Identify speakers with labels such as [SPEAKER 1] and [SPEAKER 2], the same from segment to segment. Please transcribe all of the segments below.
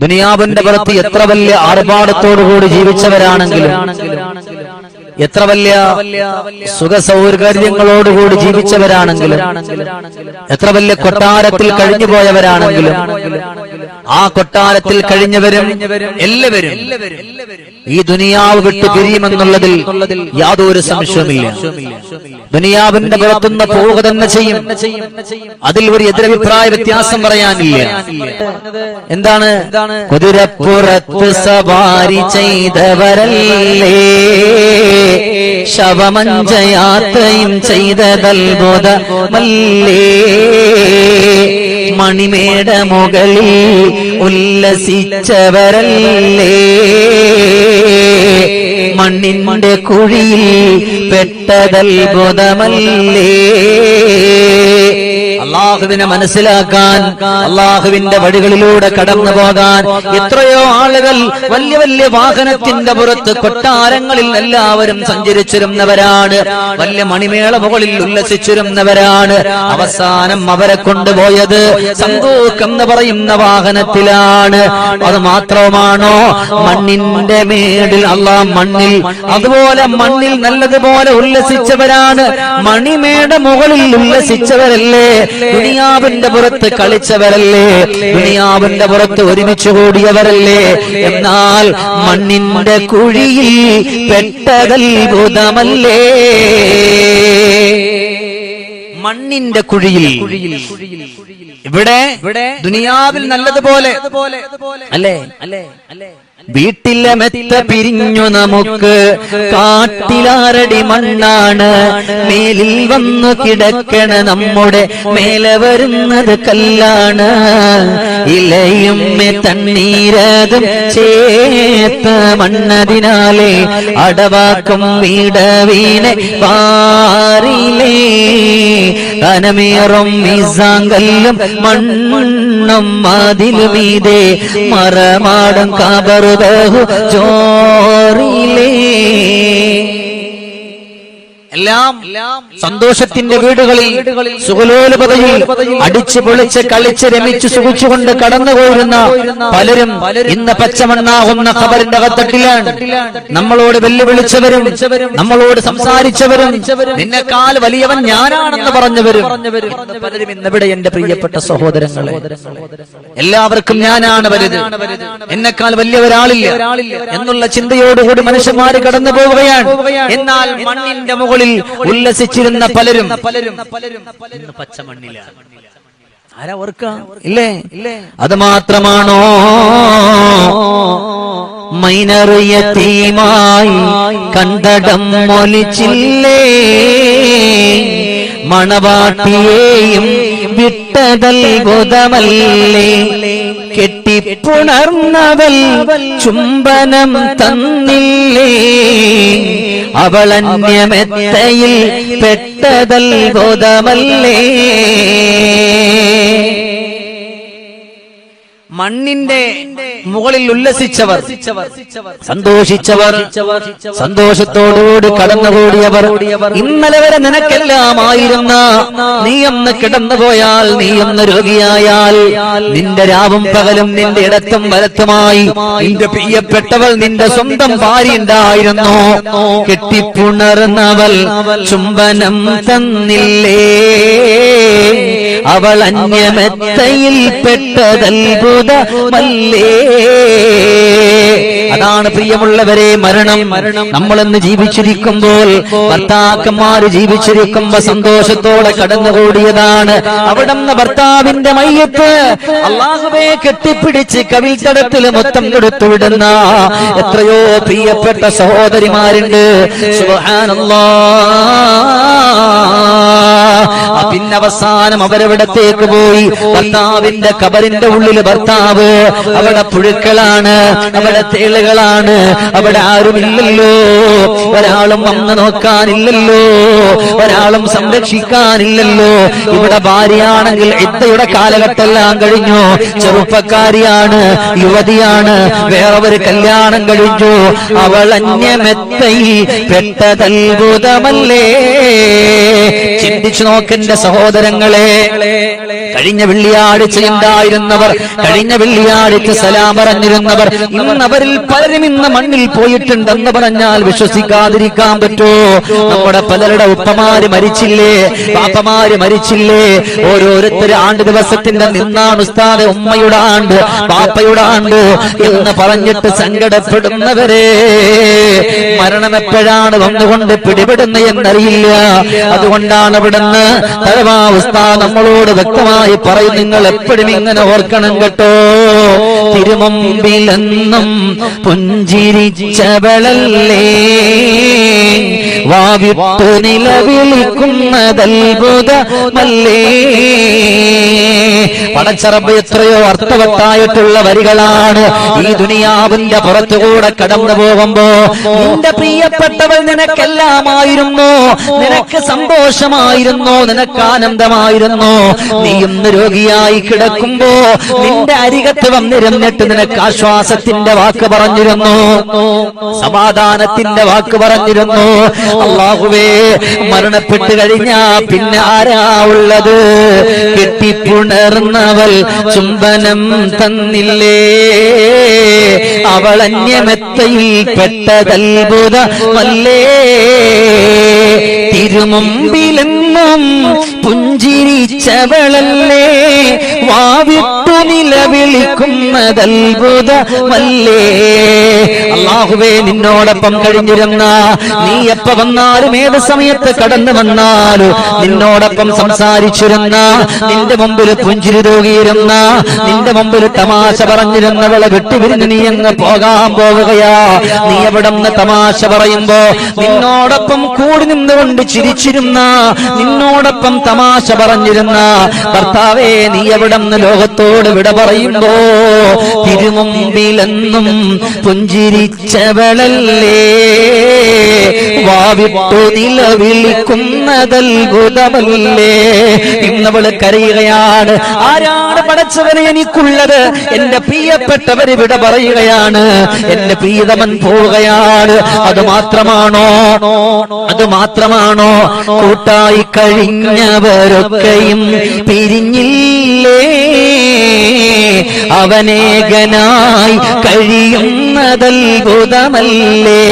[SPEAKER 1] ദുനിയാവിന്റെ പുറത്ത് എത്ര വലിയ ആർഭാടത്തോടുകൂടി ജീവിച്ചവരാണെങ്കിലും, എത്ര വലിയ സുഖസൗകര്യങ്ങളോടുകൂടി ജീവിച്ചവരാണെങ്കിലും, എത്ര വലിയ കൊട്ടാരത്തിൽ കഴിഞ്ഞുപോയവരാണെങ്കിലും, ആ കൊട്ടാരത്തിൽ കഴിഞ്ഞവരും എല്ലാവരും ഈ ദുനിയാവ് വിട്ടു പിരിയുമെന്നുള്ളതിൽ യാതൊരു സംശയവുമില്ല. ദുനിയാവിന്റെ പുറത്തുനിന്ന് പോവുക തന്നെ ചെയ്യും. അതിൽ ഒരു എതിരഭിപ്രായ വ്യത്യാസം പറയാനില്ല. എന്താണ്? കുതിരപ്പുറത്ത് സവാരി ചെയ്തവരല്ലേ, ശവമഞ്ചയാത്രയും ചെയ്തതത്ഭുതമല്ലേ, മണിമേട മുകളിൽ ഉല്ലസിച്ചവരല്ലേ, മണ്ണിന്റെ കുഴിയിൽ പെട്ടതത്ഭുതമല്ലേ. അള്ളാഹുവിനെ മനസ്സിലാക്കാൻ, അള്ളാഹുവിന്റെ വഴികളിലൂടെ കടന്നു പോകാൻ എത്രയോ ആളുകൾ വലിയ വലിയ വാഹനത്തിന്റെ പുറത്ത് കൊട്ടാരങ്ങളിൽ എല്ലാവരും സഞ്ചരിച്ചിരുന്നവരാണ്, വലിയ മണിമേള മുകളിൽ ഉല്ലസിച്ചിരുന്നവരാണ്. അവസാനം അവരെ കൊണ്ടുപോയത് സന്തൂഖ് എന്ന് പറയുന്ന വാഹനത്തിലാണ്. അത് മാത്രമാണോ? മണ്ണിന്റെ മേടിൽ അള്ളാഹ് മണ്ണിൽ, അതുപോലെ മണ്ണിൽ നല്ലതുപോലെ ഉല്ലസിച്ചവരാണ്. മണിമേട മുകളിൽ ഉല്ലസിച്ചവരല്ലേ, ദുനിയാവിന്റെ പുറത്ത് കളിച്ചവരല്ലേ, ദുനിയാവിന്റെ പുറത്ത് ഒരുമിച്ച് കൂടിയവരല്ലേ. എന്നാൽ മണ്ണിന്റെ കുഴിയിൽ പെട്ടതത്ഭുതമല്ലേ, മണ്ണിന്റെ കുഴിയിൽ. ഇവിടെ ദുനിയാവിൽ നല്ലതുപോലെ അല്ലേ, വീട്ടിലെ മെത്ത പിരിഞ്ഞു നമുക്ക് കാട്ടിലാരടി മണ്ണാണ്, മേലിൽ വന്നു കിടക്കണ നമ്മുടെ മേലെ വരുന്നത് കല്ലാണ്, ഇലയും തണ്ണീരതും ചേർത്ത മണ്ണതിനാലെ അടവാക്കും വീടവീനെ പാറിലേ, കനമേറും മീസാങ്കല്ലും മണ്ണും അതിലുമീതേ മറമാടും കാബറു ചോറിലേ. എല്ലാം സന്തോഷത്തിന്റെ വീടുകളിൽ സുഖലോലുപതയിൽ അടിച്ചു പൊളിച്ച് കളിച്ച് രമിച്ച് സുഖിച്ചുകൊണ്ട് കടന്നുപോയിരുന്ന പലരും ഇന്ന് പച്ചമണ്ണാകുന്ന ഖബറിന്റെ അകത്തട്ടിലാണ്. നമ്മളോട് വെല്ലുവിളിച്ചവരും, നമ്മളോട് സംസാരിച്ചവരും, നിന്നെക്കാൾ വലിയവൻ ഞാനാണെന്ന് പറഞ്ഞവരും പലരും ഇന്നിവിടെ. എന്റെ പ്രിയപ്പെട്ട സഹോദരങ്ങളെ, എല്ലാവർക്കും ഞാനാണ് വലുത്, എന്നെക്കാൾ വലിയ ഒരാളില്ല എന്നുള്ള ചിന്തയോടുകൂടി മനുഷ്യന്മാര് കടന്നു പോവുകയാണ്. എന്നാൽ മണ്ണിന്റെ മുകളിൽ ഉല്ലസിച്ചിരുന്ന പലരും പച്ചമണ്ണിലാണ്. ആരാ ഓർക്ക? ഇല്ലേ? അത് മാത്രമാണോ? മൈനറിയത്തീമായി കണ്ടടം മൊലിച്ചില്ലേ, മണവാട്ടിയെയും വിട്ടതത്ഭുതമല്ലേ, കെട്ടിപ്പുണർന്നവൾ ചുംബനം തന്നില്ലേ, അവളന്യമെത്തയിൽ പെട്ടതത്ഭുതമല്ലേ. മണ്ണിന്റെ മുകളിൽ ഉല്ലസിച്ചവർ, സന്തോഷിച്ചവർ, സന്തോഷത്തോടുകൂടി കടന്നുകൂടിയവർ, ഇന്നലെ വരെ നിനക്കെല്ലാമായിരുന്ന, നീയൊന്ന് കിടന്നുപോയാൽ, നീയൊന്ന് രോഗിയായാൽ, നിന്റെ രാവും പകലും നിന്റെ ഇടത്തും വലത്തുമായി നിന്റെ പ്രിയപ്പെട്ടവൾ നിന്റെ സ്വന്തം ഭാര്യ ഉണ്ടായിരുന്നു. കെട്ടിപ്പുണർന്നവൾ ചുംബനം തന്നില്ലേ, അവൾ അന്യമെത്തയിൽ പെട്ടതത്ഭുതമല്ലേ. അതാണ് പ്രിയമുള്ളവരെ മരണം. നമ്മളെന്ന് ജീവിച്ചിരിക്കുമ്പോൾ, ഭർത്താക്കന്മാര് ജീവിച്ചിരിക്കുമ്പോ സന്തോഷത്തോടെ കടന്നുകൂടിയതാണ്. അവിടുന്ന് ഭർത്താവിന്റെ മയ്യത്ത് അല്ലാഹുവേ കെട്ടിപ്പിടിച്ച് കവിൾത്തടത്തിൽ മൊത്തം കൊടുത്തുവിടുന്ന എത്രയോ പ്രിയപ്പെട്ട സഹോദരിമാരുണ്ട്. സുബ്ഹാനല്ലാഹ്. പിന്നെ അവസാനം അവരവിടത്തേക്ക് പോയി. ഭർത്താവിന്റെ ഖബറിന്റെ ഉള്ളിൽ ഭർത്താവ്, അവിടെ പുഴുക്കളാണ്, അവിടെ തേളുകളാണ്, അവിടെ ആരുമില്ലല്ലോ, ഒരാളും വന്ന് നോക്കാനില്ലല്ലോ, ഒരാളും സംരക്ഷിക്കാനില്ലല്ലോ. ഇവിടെ ഭാര്യയാണെങ്കിൽ ഇത്തയുടെ കാലഘട്ടമെല്ലാം കഴിഞ്ഞു, ചെറുപ്പക്കാരിയാണ്, യുവതിയാണ്, വേറെ ഒരു കല്യാണം കഴിഞ്ഞു. അവൾ അന്യമെത്തയിൽ പെട്ടതത്ഭുതമല്ലേ. ചിന്തിച്ചു നോക്കെന്റെ സഹോദരങ്ങളെ, കഴിഞ്ഞ വെള്ളിയാഴ്ച ഉണ്ടായിരുന്നവർ, കഴിഞ്ഞ വെള്ളിയാഴ്ച സലാം പറഞ്ഞിരുന്നവർ, ഇന്നവരിൽ പലരും ഇന്ന് മണ്ണിൽ പോയിട്ടുണ്ടെന്ന് പറഞ്ഞാൽ വിശ്വസിക്കാതിരിക്കാൻ പറ്റുമോ? നമ്മുടെ പലരുടെ ഉപ്പമാര് മരിച്ചില്ലേ, പാപ്പമാര് മരിച്ചില്ലേ? ഓരോരുത്തര് ആണ്ട് ദിവസത്തിന്റെ നിന്നാണ് ഉസ്താദ് ഉമ്മയുടെ ആണ്ട്, പാപ്പയുടെ ആണ്ട് എന്ന് പറഞ്ഞിട്ട് സങ്കടപ്പെടുന്നവരെ മരണം എപ്പോഴാണ് വന്നുകൊണ്ട് പിടിപെടുന്ന എന്നറിയില്ല. അതുകൊണ്ടാണ് ഇവിടുന്ന് തഴവാ ഉസ്താദ് നമ്മളോട് വ്യക്തമായി പറയും, നിങ്ങൾ എപ്പോഴും ഇങ്ങനെ ഓർക്കണം കേട്ടോ. തിരുമുമ്പിലെന്നും പുഞ്ചിരിച്ചവളല്ലേ, വാവിട്ട് നിലവിളിക്കുന്നതത്ഭുതമല്ലേ. പടച്ചറബ് എത്രയോ അർത്ഥവത്തായിട്ടുള്ള വരികളാണ്. ഈ ദുനിയാവിന്റെ പുറത്തുകൂടെ കടന്നു പോകുമ്പോ നിന്റെ പ്രിയപ്പെട്ടവൾ നിനക്കെല്ലാമായിരുന്നു, നിനക്ക് സന്തോഷമായിരുന്നു, നിനക്ക് ആനന്ദമായിരുന്നു. നീ ഇന്ന് രോഗിയായി കിടക്കുമ്പോ നിന്റെ അരികത്ത് വന്നിരുന്നിട്ട് നിനക്ക് ആശ്വാസത്തിന്റെ വാക്ക് പറഞ്ഞിരുന്നു, സമാധാനത്തിന്റെ വാക്ക് പറഞ്ഞിരുന്നു. അല്ലാഹുവേ, മരണപ്പെട്ട് കഴിഞ്ഞാ പിന്നെ ആരാ ഉള്ളത്? കെട്ടിപ്പുണർന്നവൾ ചുംബനം തന്നില്ലേ, അവൾ അന്യമെത്തയിൽ പെട്ടതത്ഭുതമല്ലേ. തിരുമുമ്പിലെന്നും പുഞ്ചിരിച്ചവളല്ലേ, വാവിട്ടു നിലവിളിക്കുന്നതത്ഭുതമല്ലേ. അല്ലാഹുവേ, നിന്നോടൊപ്പം കഴിഞ്ഞിരുന്ന, നീ എപ്പ വന്നാലും ഏത് സമയത്ത് കടന്നു വന്നാലും നിന്നോടൊപ്പം സംസാരിച്ചിരുന്ന, നിന്റെ മുമ്പിൽ പുഞ്ചിരി തൂകിയിരുന്ന, നിന്റെ മുമ്പിൽ തമാശ പറഞ്ഞിരുന്നവളെ വിട്ടുപിരിഞ്ഞ് നീ അങ്ങ് പോകാൻ പോവുകയാ. നീ എവിടെ നിന്ന് തമാശ പറയുമ്പോ നിന്നോടൊപ്പം കൂടി നിന്നുകൊണ്ട് ചിരിച്ചിരുന്ന, നിന്നോടൊപ്പം തമാശ പറഞ്ഞിരുന്ന ഭർത്താവേ, നീ എവിടെ നിന്ന് ലോകത്തോട് വിട പറയുമ്പോ തിരുമുമ്പിലെന്നും പുഞ്ചിരിച്ചവളല്ലേ, വാവിട്ടു നിലവിളിക്കുന്നതത്ഭുതമല്ലേ. ഇന്നവള് കരയുകയാണ്. ആരാണ് പടച്ചവനെ എനിക്കുള്ളത്? എന്റെ പ്രിയപ്പെട്ടവര് വിട പറയുകയാണ്, എന്റെ പ്രിയതമൻ പോവുകയാണ്. അത് മാത്രമാണോ? അത് മാത്രമാണോ? കൂട്ടായി കഴിഞ്ഞവരൊക്കെയും പിരിഞ്ഞില്ലേ, അവനേകനായി കഴിയുന്നതത്ഭുതമല്ലേ.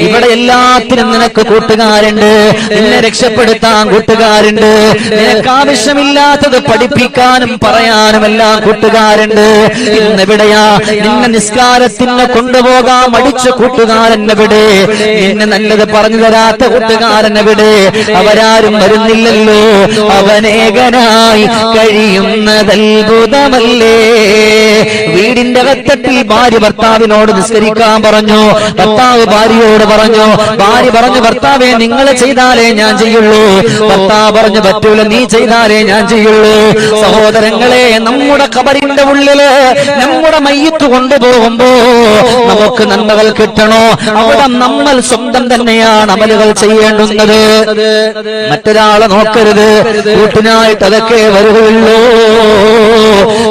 [SPEAKER 1] ഇവിടെ എല്ലാത്തിനും നിനക്ക് കൂട്ടുകാരുണ്ട്, നിന്നെ രക്ഷപ്പെടുത്താൻ കൂട്ടുകാരുണ്ട്, നിനക്ക് ആവശ്യമില്ലാത്തത് പഠിപ്പിക്കാനും പറയാനും എല്ലാം കൂട്ടുകാരുണ്ട്. ഇന്നെവിടെയാ? നിന്നെ നിസ്കാരത്തിന് കൊണ്ടുപോകാൻ മടിച്ച കൂട്ടുകാരനെവിടെ? നിന്നെ നല്ലത് പറഞ്ഞു തരാത്ത കൂട്ടുകാരനെവിടെ? അവരാരും വരുന്നില്ലല്ലോ. അവനേകനായി കഴിയുന്നതത്ഭുതമല്ലേ. വീടിന്റെ അകത്തട്ടിൽ ഭാര്യ ഭർത്താവിനോട് നിസ്കരിക്കാൻ പറഞ്ഞു, ഭർത്താവ് ഭാര്യയോട് പറഞ്ഞു, ഭാര്യ പറഞ്ഞു, ഭർത്താവേ നിങ്ങൾ ചെയ്താലേ ഞാൻ ചെയ്യുള്ളൂ. ഭർത്താവ് പറഞ്ഞു, പറ്റൂല, നീ ചെയ്താലേ ഞാൻ ചെയ്യുള്ളൂ. സഹോദരങ്ങളെ, നമ്മുടെ ഖബറിന്റെ ഉള്ളില് നമ്മുടെ മയ്യിത്ത് കൊണ്ടുപോകുമ്പോ നമുക്ക് നന്മകൾ കിട്ടണോ? അവിടെ നമ്മൾ സ്വന്തം തന്നെയാണ് അമലുകൾ ചെയ്യേണ്ടുന്നത്. മറ്റൊരാളെ നോക്കരുത്. കൂട്ടിനായിട്ട് അതൊക്കെ വരുകയുള്ളൂ.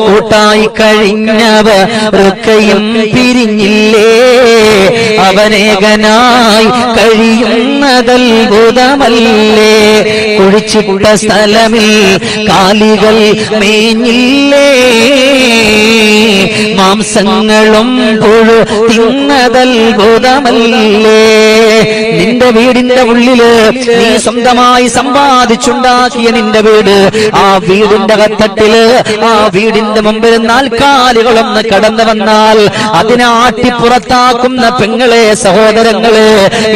[SPEAKER 1] കൂട്ടായി കഴിഞ്ഞവരൊക്കെയും പിരിഞ്ഞില്ലേ, അവനേകനായി കഴിയുന്നതത്ഭുതമല്ലേ. കുഴിച്ചിട്ട സ്ഥലമിൽ കാലികൾ മേഞ്ഞില്ലേ, മാംസങ്ങളും പുഴു തിന്നതത്ഭുതമല്ലേ. നിന്റെ വീടിന്റെ ഉള്ളില് നീ സ്വന്തമായി സമ്പാദിച്ചുണ്ടാക്കിയ നിന്റെ വീട്, ആ വീടിന്റെ കത്തട്ടില്, ആ വീടിന്റെ മുമ്പിൽ നാൽക്കാലികളൊന്ന് കടന്നു വന്നാൽ അതിനെ ആട്ടിപ്പുറത്താക്കുന്ന പെങ്ങളെ, സഹോദരങ്ങളെ,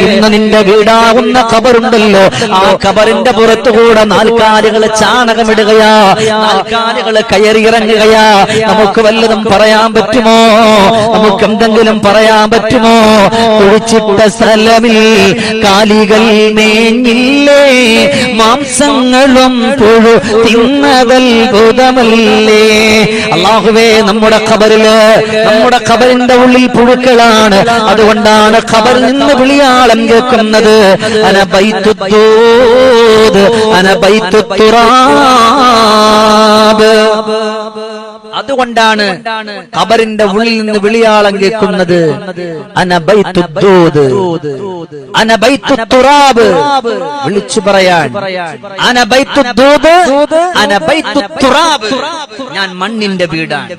[SPEAKER 1] ഇന്ന് നിന്റെ വീടാകുന്ന ഖബറുണ്ടല്ലോ, ആ ഖബറിന്റെ പുറത്തുകൂടെ നാൽക്കാലികൾ ചാണകമിടുകയാ, നാൽക്കാലികൾ കയറിയിറങ്ങുകയാ. നമുക്ക് വല്ലതും പറയാൻ പറ്റുമോ? നമുക്ക് എന്തെങ്കിലും പറയാൻ പറ്റുമോ? കുഴിച്ചിട്ട സ്ഥലമിൽ കാലികൾ മേഞ്ഞില്ലേ, മാംസങ്ങളും പുഴു തിന്നതത്ഭുതമല്ലേ. അല്ലാഹുവേ, നമ്മുടെ ഖബറില്, നമ്മുടെ ഖബറിന്റെ ഉള്ളിൽ പുഴുക്കളാണ്. അതുകൊണ്ടാണ് ഖബറിൽ നിന്ന് വിളിയാളം കേൾക്കുന്നത്, അന ബൈത്തുത്തൂദ്, അന ബൈത്തുത്തുറാബ്. അതുകൊണ്ടാണ് ഖബറിന്റെ ഉള്ളിൽ നിന്ന് വിളിയാളം കേൾക്കുന്നത്, അന ബൈത്തുദ്ദൂദ്, അന ബൈത്തുത്തുറാബ്. വിളിച്ചു പറയാൻ, അന ബൈത്തുദ്ദൂദ്, അന ബൈത്തുത്തുറാബ്. ഞാൻ മണ്ണിന്റെ വീടാണ്,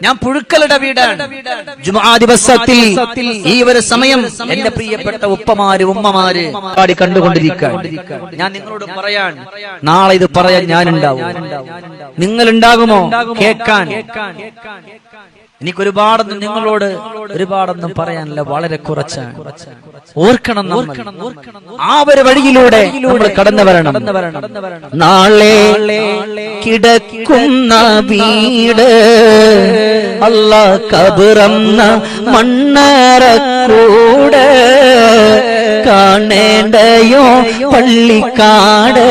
[SPEAKER 1] ഞാൻ പുഴുക്കളുടെ വീടാണ്. ജുമുഅ ദിവസത്തിൽ ഈ ഒരു സമയം എന്റെ പ്രിയപ്പെട്ട ഉപ്പമാര് ഉമ്മമാര് പാടി കണ്ടുകൊണ്ടിരിക്കാൻ, ഞാൻ നിങ്ങളോട് പറയാൻ, നാളെ ഇത് പറയാൻ ഞാനുണ്ടാവും, നിങ്ങൾ ഉണ്ടാകുമോ കേൾക്കാൻ? എനിക്കൊരുപാടൊന്നും നിങ്ങളോട് ഒരുപാടൊന്നും പറയാനല്ല, വളരെ കുറച്ചാണ്. ഓർക്കണം, ആ ഒരു വഴിയിലൂടെ നമ്മൾ കടന്നു വരണം. നാളെ കിടക്കുന്ന വീട് അല്ലാഹ് ഖബറെന്ന മണ്ണറക്കൂട്, കാണേണ്ടയോ പള്ളിക്കാട്,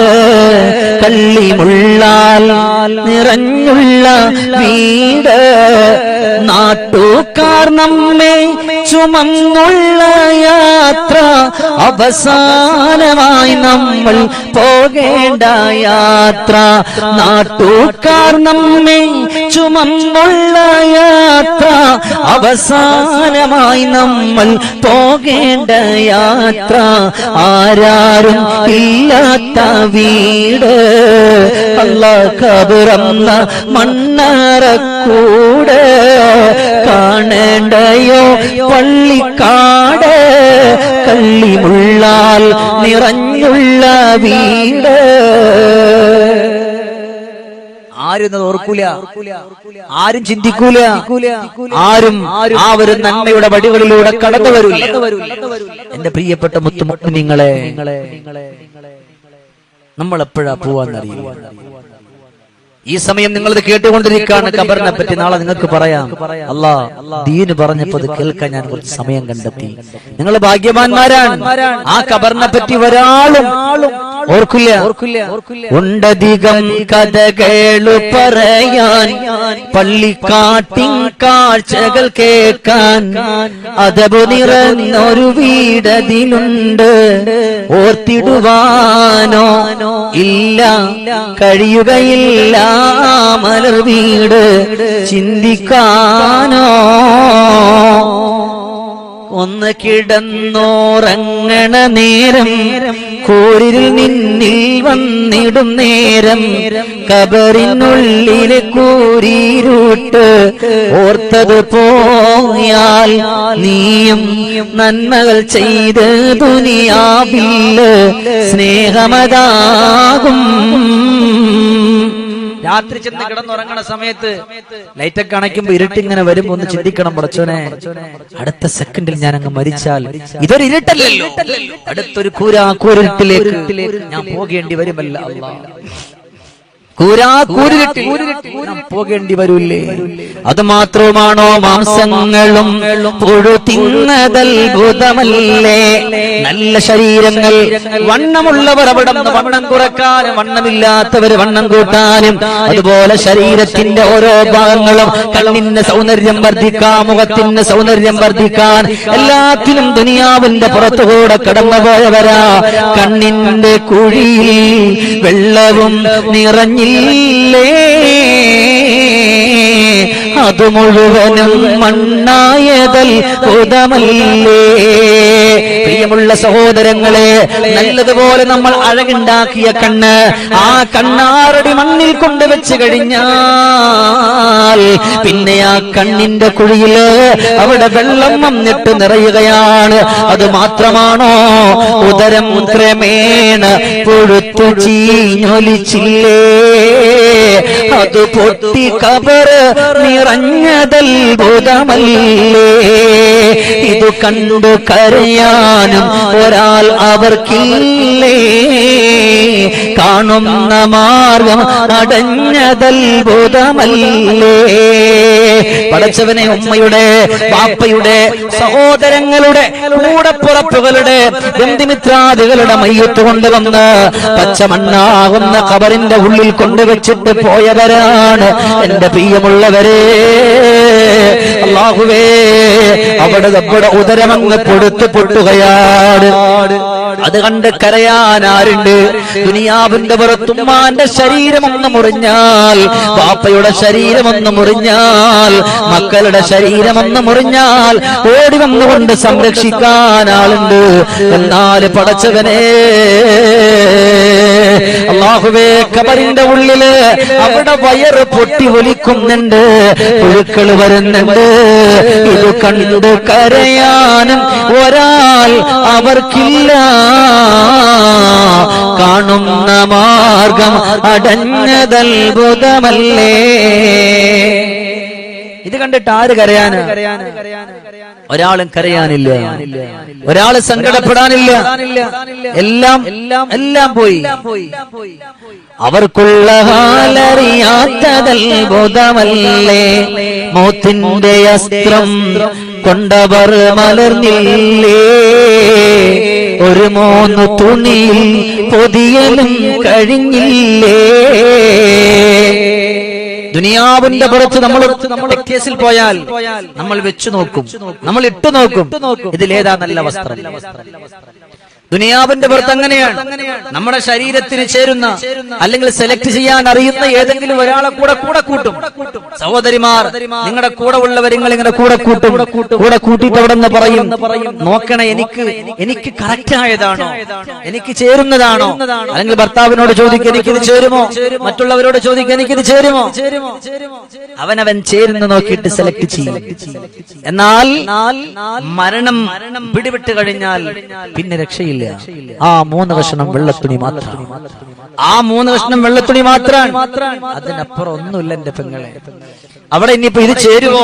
[SPEAKER 1] കള്ളിമുള്ളാൽ നിറഞ്ഞുള്ള വീട്, നാട്ടുകാർ നമ്മെ ചുമന്നുള്ള യാത്ര, അവസാനമായി നമ്മൾ പോകേണ്ട യാത്ര. നാട്ടുകാർ നമ്മെ ചുമന്നുള്ള യാത്ര, അവസാനമായി നമ്മൾ പോകേണ്ട യാത്ര. ആരാരും ഇല്ലാത്ത വീട് അല്ലാഹ് ഖബറെന്ന മണ്ണറക്കൂട്, കാണേണ്ടയോ പള്ളിക്കാട്, കള്ളിമുള്ളാൽ നിറഞ്ഞുള്ള വീട്. ആരും ഓർക്കൂല, ആരും ചിന്തിക്കൂല, ആരും ആ ഒരു നന്മയുടെ വഴികളിലൂടെ കടന്നു വരില്ല. എന്റെ പ്രിയപ്പെട്ട മുത്തുമുഅ്മിനീങ്ങളെ, നമ്മൾ എപ്പോഴാ പോവാന്നറിയില്ല. ഈ സമയം നിങ്ങളത് കേട്ടുകൊണ്ടിരിക്കുകയാണ്. ഖബറിനെ പറ്റി നാളെ നിങ്ങൾക്ക് പറയാം. അല്ലാഹ് ദീന് പറഞ്ഞപ്പോ അത് കേൾക്കാൻ ഞാൻ കുറച്ച് സമയം കണ്ടെത്തി. നിങ്ങൾ ഭാഗ്യവാന്മാരാണ്. ആ ഖബറിനെ പറ്റി ഒരാളും ഓർക്കില്ല. ഉണ്ടധികം കഥകളു പറയാൻ, പള്ളിക്കാട്ടിൻ കാഴ്ചകൾ കേൾക്കാൻ, അതബു നിറഞ്ഞൊരു വീടതിലുണ്ട്, ഓർത്തിടുവാനോ ഇല്ല കഴിയുകയില്ല മലർ വീട്, ചിന്തിക്കാനോ ഒന്ന് കിടന്നോറങ്ങണ നേരം, കൂരിൽ നിന്നിൽ വന്നിടും നേരം, ഖബറിനുള്ളിലെ കൂരിരുട്ട് ഓർത്തത് പോയാൽ, നീയും നന്മകൾ ചെയ്ത് ദുനിയാവിൽ സ്നേഹമതാകും. രാത്രി ചെന്ന് കിടന്നുറങ്ങണ സമയത്ത് ലൈറ്റൊക്കെ അണയ്ക്കുമ്പോ ഇരുട്ടിങ്ങനെ വരുമ്പോ ഒന്ന് ചിന്തിക്കണം, പടച്ചോനെ അടുത്ത സെക്കൻഡിൽ ഞാൻ അങ്ങ് മരിച്ചാൽ ഇതൊരു ഇരുട്ടല്ലല്ലോ, അടുത്തൊരു കൂരിട്ടിലേക്ക് ഞാൻ പോകേണ്ടി വരുമല്ല, പോകേണ്ടി വരൂല്ലേ? അത് മാത്രമാണോ മാംസങ്ങളും പുഴു തിന്നതത്ഭുതമല്ലേ? നല്ല ശരീരങ്ങൾ, വണ്ണമുള്ളവർ അവിടെ വണ്ണം കുറക്കാനും വണ്ണമില്ലാത്തവർ വണ്ണം കൂട്ടാനും, അതുപോലെ ശരീരത്തിന്റെ ഓരോ ഭാഗങ്ങളും കണ്ണിന്റെ സൗന്ദര്യം വർദ്ധിക്കാൻ, മുഖത്തിന്റെ സൗന്ദര്യം വർദ്ധിക്കാൻ, എല്ലാത്തിനും ദുനിയാവിന്റെ പുറത്തുകൂടെ കടന്നുപോയവരാ. കണ്ണിന്റെ കുഴിയിൽ വെള്ളവും നിറഞ്ഞില്ലേ, അത് മുഴുവനും മണ്ണായതത്ഭുതമല്ലേ? പ്രിയമുള്ള സഹോദരങ്ങളെ, നല്ലതുപോലെ നമ്മൾ അഴകുണ്ടാക്കിയ കണ്ണ്, ആ കണ്ണാറടി മണ്ണിൽ കൊണ്ടുവച്ച് കഴിഞ്ഞാൽ പിന്നെ ആ കണ്ണിന്റെ കുഴിയില് അവിടെ വെള്ളം വന്നിട്ട് നിറയുകയാണ്. അത് മാത്രമാണോ, ഉദരം ക്രമേണ പുഴുത്തു ചീഞ്ഞൊലിച്ചില്ലേ, അത് പൊട്ടി ഖബറ് നിറഞ്ഞതത്ഭുതമല്ലേ? ഇത് കണ്ടു കരയാനും ഒരാൾ അവർക്കില്ലേ, കാണുന്ന മാർഗം അടഞ്ഞതത്ഭുതമല്ലേ? പടച്ചവനെ, ഉമ്മയുടെ ബാപ്പയുടെ സഹോദരങ്ങളുടെ കൂടപ്പുറപ്പുകളുടെ ബന്ധുമിത്രാദികളുടെ മയ്യത്ത് കൊണ്ടുവന്ന് പച്ചമണ്ണാകുന്ന ഖബറിന്റെ ഉള്ളിൽ കൊണ്ടുവച്ചിട്ട് പോയവരാണ് എന്റെ പ്രിയമുള്ളവരെ. അല്ലാഹുവേ, അവിടെ ഉദരമങ്ങ് പൊടുത്തു പൊട്ടുകയാണ്. അത് കണ്ട് കരയാൻ ആരുണ്ട്? ദുനിയാവിന്റെ പുറത്തുമ്മാന്റെ ശരീരമൊന്ന് മുറിഞ്ഞാൽ, പാപ്പയുടെ ശരീരമൊന്ന് മുറിഞ്ഞാൽ, മക്കളുടെ ശരീരമൊന്ന് മുറിഞ്ഞാൽ ഓടി വന്നുകൊണ്ട് സംരക്ഷിക്കാൻ ആളുണ്ട്. എന്നാൽ പടച്ചവനെ അല്ലാഹുവേ, ഖബറിന്റെ ഉള്ളില് അവിടെ വയറ് പൊട്ടി ഒലിക്കുന്നുണ്ട്, പുഴുക്കൾ വരുന്നുണ്ട്. ഇത് കണ്ട് കരയാനും ഒരാൾ അവർക്കില്ല. കാണുന്ന മാർഗം അടഞ്ഞതത്ഭുതമല്ലേ. ഇത് കണ്ടിട്ട് ആര് കരയാന്? ഒരാളും കരയാനില്ല, ഒരാള് സങ്കടപ്പെടാനില്ല. എല്ലാം പോയി. അവർക്കുള്ള ഹാലറിയാത്തതത്ഭുതമല്ലേ. മൗത്തിന്റെ അസ്ത്രം കൊണ്ടവർ മലർന്നില്ലേ. ഒരു 3 തുണിയിൽ പൊതിയലും കഴിഞ്ഞില്ലേ. ദുനിയാവിന്റെ പുറത്ത് നമ്മൾ കേസിൽ പോയാൽ നമ്മൾ വെച്ചു നോക്കും, നമ്മൾ ഇട്ടു നോക്കും, ഇതിലേതാ നല്ല വസ്ത്രം. ദുനിയാവിന്റെ പുറത്ത് അങ്ങനെയാണ്. നമ്മുടെ ശരീരത്തിന് ചേരുന്ന അല്ലെങ്കിൽ സെലക്ട് ചെയ്യാൻ അറിയുന്ന ഏതെങ്കിലും ഒരാളെ കൂടെ കൂട്ടും. സഹോദരിമാർ, നിങ്ങളുടെ കൂടെ ഉള്ളവർ നിങ്ങളുടെ കൂടെ കൂട്ടും. കൂടെ കൂട്ടിയിട്ട് അവിടെ നിന്ന് പറയും, നോക്കണേ എനിക്ക് കറക്റ്റ് ആയതാണോ, എനിക്ക് ചേരുന്നതാണോ. അല്ലെങ്കിൽ ഭർത്താവിനോട് ചോദിക്കുക, എനിക്കിത് ചേരുമോ. മറ്റുള്ളവരോട് ചോദിക്കുക, എനിക്കിത് ചേരുമോ. അവനവൻ ചേരുന്ന നോക്കിയിട്ട് സെലക്ട് ചെയ്യും. എന്നാൽ മരണം പിടിവിട്ട് കഴിഞ്ഞാൽ പിന്നെ രക്ഷയില്ല. ആ 3 കഷ്ണം വെള്ളത്തുണി മാത്രം, ആ 3 കഷ്ണം വെള്ളത്തുണി മാത്രമാണ്. അതിനപ്പുറം ഒന്നുമില്ല എന്റെ പെങ്ങളെ. അവിടെ ഇനിയിപ്പോ ഇത് ചേരുവോ,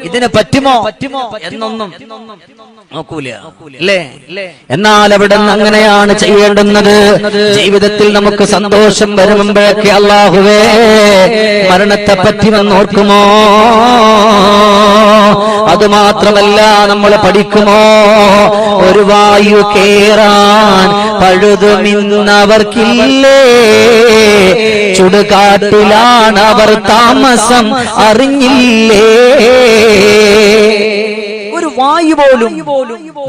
[SPEAKER 1] ഇതിന് പറ്റുമോ എന്നൊന്നും നോക്കൂല, അല്ലേ? എന്നാൽ അവിടെ അങ്ങനെയാണ് ചെയ്യേണ്ടുന്നത്. ജീവിതത്തിൽ നമുക്ക് സന്തോഷം വരുമ്പോഴൊക്കെ അല്ലാഹുവേ മരണത്തെ പറ്റി വന്നോർക്കുമോ? അതുമാത്രമല്ല, നമ്മൾ പഠിക്കുമോ? ഒരു വായു കേറാൻ പഴുതുമിന്നവർക്കില്ലേ. ചുടുകാട്ടിലാണ് അവർ താമസം, അറിഞ്ഞില്ലേ. ഒരു വായു പോലും.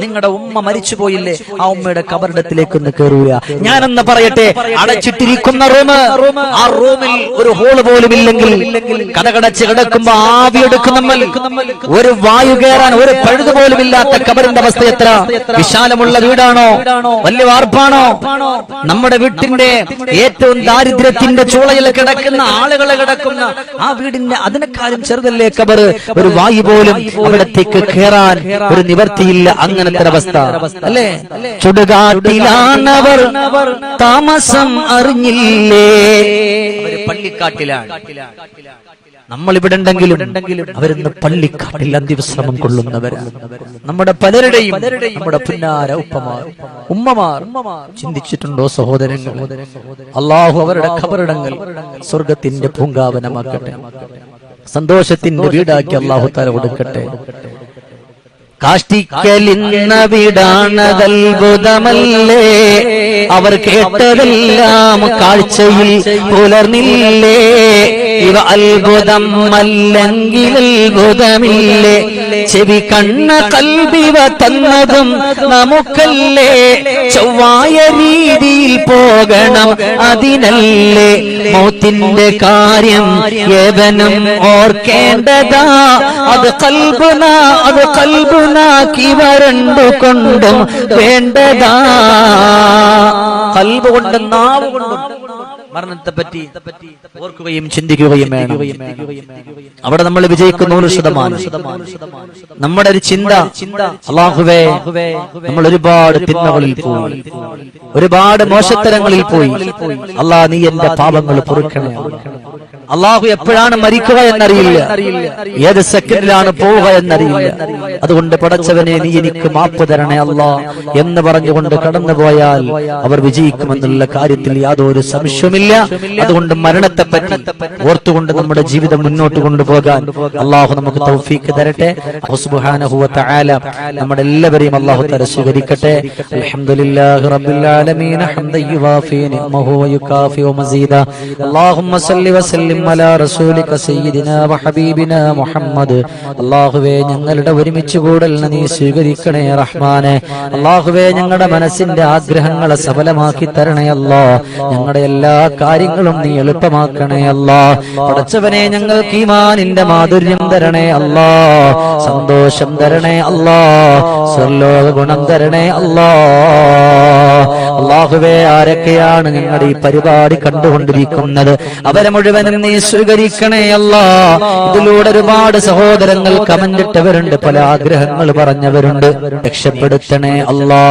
[SPEAKER 1] നിങ്ങളുടെ ഉമ്മ മരിച്ചു പോയില്ലേ, ആ ഉമ്മയുടെ കബറിടത്തിലേക്ക് ഒന്ന് കയറൂല. ഞാനെന്ന് പറയട്ടെ, അടച്ചിട്ടിരിക്കുന്ന റൂം, ആ റൂമിൽ ഒരു ഹോള് പോലും ഇല്ലെങ്കിൽ കടകടച്ച് കിടക്കുമ്പോ ആവിയെടുക്കും നമ്മൾ. ഒരു വായു കയറാൻ ഒരു പഴുത് പോലും ഇല്ലാത്ത കബറിന്റെ അവസ്ഥ എത്ര വിശാലമുള്ള വീടാണോ, വലിയ വാർപ്പാണോ? നമ്മുടെ വീട്ടിന്റെ ഏറ്റവും ദാരിദ്ര്യത്തിന്റെ ചൂളയിൽ കിടക്കുന്ന ആളുകളെ കിടക്കുന്ന ആ വീടിന്റെ അതിനെക്കാളും ചെറുതല്ലേ കബർ. ഒരു വായു പോലും അവിടത്തേക്ക് കയറാൻ ഒരു നിവർത്തിയില്ല. അങ്ങനത്തെ അവസ്ഥ അല്ലേ? ചുടുകാട്ടിലാണവർ താമസം, അറിഞ്ഞില്ലേ. പള്ളിക്കാട്ടിലാണ്. നമ്മൾ ഇവിടെ ഉണ്ടെങ്കിലും അവരിന്ന് പള്ളിക്കാട്ടിൽ അന്തിവിശ്രമം കൊള്ളുന്നവരാണ്. നമ്മുടെ പലരുടെയും നമ്മുടെ പുന്നാര ഉമ്മമാർ ചിന്തിച്ചിട്ടുണ്ടോ സഹോദരങ്ങൾ? അല്ലാഹു അവരുടെ ഖബറിടങ്ങൾ സ്വർഗത്തിന്റെ പൂങ്കാവനമാക്കട്ടെ, സന്തോഷത്തിന്റെ വീടാക്കി അല്ലാഹു തആല കൊടുക്കട്ടെ. കാഷ്ടിക്കലിന്ന വീടാണതത്ഭുതമല്ലേ. അവർ കേട്ടതെല്ലാം കാഴ്ചയിൽ പുലർന്നില്ലേ. ഇവ അത്ഭുതം അല്ലെങ്കിൽ അത്ഭുതമില്ലേ. ചെവി കണ്ണ കൽബിവ തന്നതും നമുക്കല്ലേ. ചൊവ്വായ രീതിയിൽ പോകണം അതിനല്ലേ. മൗത്തിന്റെ കാര്യം ഏവനും ഓർക്കേണ്ടതാ. അത് കൽബുനാക്കി വരണ്ടു കൊണ്ടും വേണ്ടതാ. കൽബ് കൊണ്ടും നാവ് കൊണ്ടും മരണത്തെ പറ്റി ഓർക്കുകയും ചിന്തിക്കുകയും വേണം. അവിടെ നമ്മൾ വിജയിക്കുന്ന 100%. നമ്മുടെ ഒരു ചിന്ത, അല്ലാഹുവേ, നമ്മൾ ഒരുപാട് തിന്മകളിൽ പോയി, ഒരുപാട് മോശത്തരങ്ങളിൽ പോയി. അല്ലാഹ്, നീ എന്റെ പാപങ്ങൾ പൊറുക്കണേ. അല്ലാഹു എപ്പോഴാണ് മരിക്കുക എന്നറിയില്ല, ഏത് സെക്കൻഡിലാണ് പോവുക എന്നറിയില്ല. അതുകൊണ്ട് പടച്ചവനെ, നീ എനിക്ക് മാപ്പ് തരണേ അല്ലാ എന്ന് പറഞ്ഞുകൊണ്ട് കടന്നുപോയാൽ അവർ വിജയിക്കുമെന്നുള്ള കാര്യത്തിൽ യാതൊരു സംശയമില്ല. അതുകൊണ്ട് മരണത്തെ പറ്റി ഓർത്തുകൊണ്ട് നമ്മുടെ ജീവിതം മുന്നോട്ട് കൊണ്ടുപോകാൻ അല്ലാഹു നമുക്ക് തൗഫീഖ് തരട്ടെ. സുബ്ഹാനഹു വ തആല നമ്മുടെ എല്ലാവരെയും അല്ലാഹു തആല സ്വീകരിക്കട്ടെ. അൽഹംദുലില്ലാഹി റബ്ബിൽ ആലമീൻ ഹംദൻ യുവാഫി നിഅമഹു വ യുകാഫി മസീദ. അല്ലാഹുമ്മ സല്ലി വസല്ലിം അലാ റസൂലിക സയ്യിദിനാ വഹബീബിനാ മുഹമ്മദ്. അല്ലാഹുവേ ഞങ്ങളുടെ ഒരുമിച്ച് കൂടലിനെ നീ സ്വീകരിക്കണേ റഹ്മാനെ. അല്ലാഹുവേ ഞങ്ങളുടെ മനസ്സിന്റെ ആഗ്രഹങ്ങളെ സഫലമാക്കി തരണേ അല്ലാ. ഞങ്ങളുടെ എല്ലാ കാര്യങ്ങളും നീ എളുപ്പമാക്കണേ അല്ലാ. പടച്ചവനെ ഞങ്ങൾക്ക് ഈമാനിന്റെ മാധുര്യം തരണേ അല്ലാ. സന്തോഷം തരണേ അല്ലാ. സർലോക ഗുണം തരണേ അല്ലാ. അല്ലാഹുവേ ആരൊക്കെയാണ് ഞങ്ങളുടെ ഈ പരിപാടി കണ്ടുകൊണ്ടിരിക്കുന്നത് അവരെ മുഴുവനും നീ സ്വീകരിക്കണേ അല്ലാ. ഇതിലൂടെ ഒരുപാട് സഹോദരങ്ങൾ കമന്റ് ഇട്ടവരുണ്ട്, പല ആഗ്രഹങ്ങൾ പറഞ്ഞവരുണ്ട്. രക്ഷപ്പെടുത്തണേ അല്ലാ,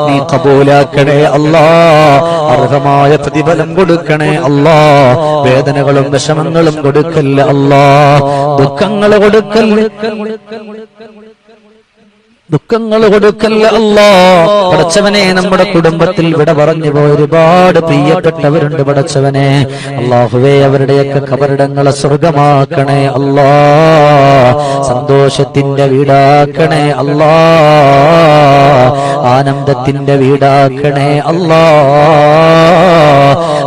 [SPEAKER 1] നീ കബൂലാക്കണേ അല്ലാ. അർഹമായ പ്രതിഫലം കൊടുക്കണേ അല്ലാ. വേദനകളും വിഷമങ്ങളും കൊടുക്കല്ല അല്ലാ. ദുഃഖങ്ങൾ കൊടുക്കല്ല അല്ലാ. പടച്ചവനെ നമ്മുടെ കുടുംബത്തിൽ വിട പറഞ്ഞു പോയ ഒരുപാട് പ്രിയപ്പെട്ടവരുണ്ട് പടച്ചവനെ. അല്ലാഹുവേ അവരുടെയൊക്കെ ഖബറിടങ്ങളെ സ്വർഗമാക്കണേ അല്ലാ. സന്തോഷത്തിന്റെ വീടാക്കണേ അല്ലാ. ആനന്ദത്തിന്റെ വീടാക്കണേ അല്ലാ.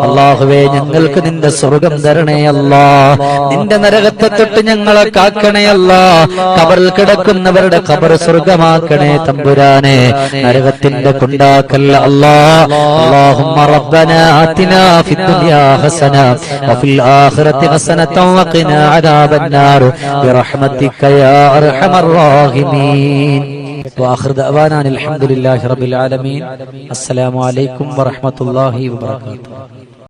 [SPEAKER 1] അല്ലാഹുവേ ഞങ്ങൾക്ക് നിന്റെ സ്വർഗം തരണേ അല്ലാ. നിന്റെ നരകത്തെ തൊട്ട് ഞങ്ങളെ കാക്കണേ അല്ലാ. ഖബറിൽ കിടക്കുന്നവരുടെ ഖബർ സ്വർഗമാക്കണേ തമ്പുരാനെ. നരകത്തിന്റെ കൊണ്ടാക്കല്ല അല്ലാ. അല്ലാഹുമ്മ റബ്ബനാ ആതിനാ ഫിദ്ദുനിയാ ഹസന വഫിൽ ആഖിറതി ഹസനതൻ വഖിനാ അദാബന്നാർ ബിറഹ്മതിക യാ അർഹമർ റഹീമീൻ. وآخر دعوانا الحمد لله رب العالمين. السلام عليكم ورحمة الله وبركاته.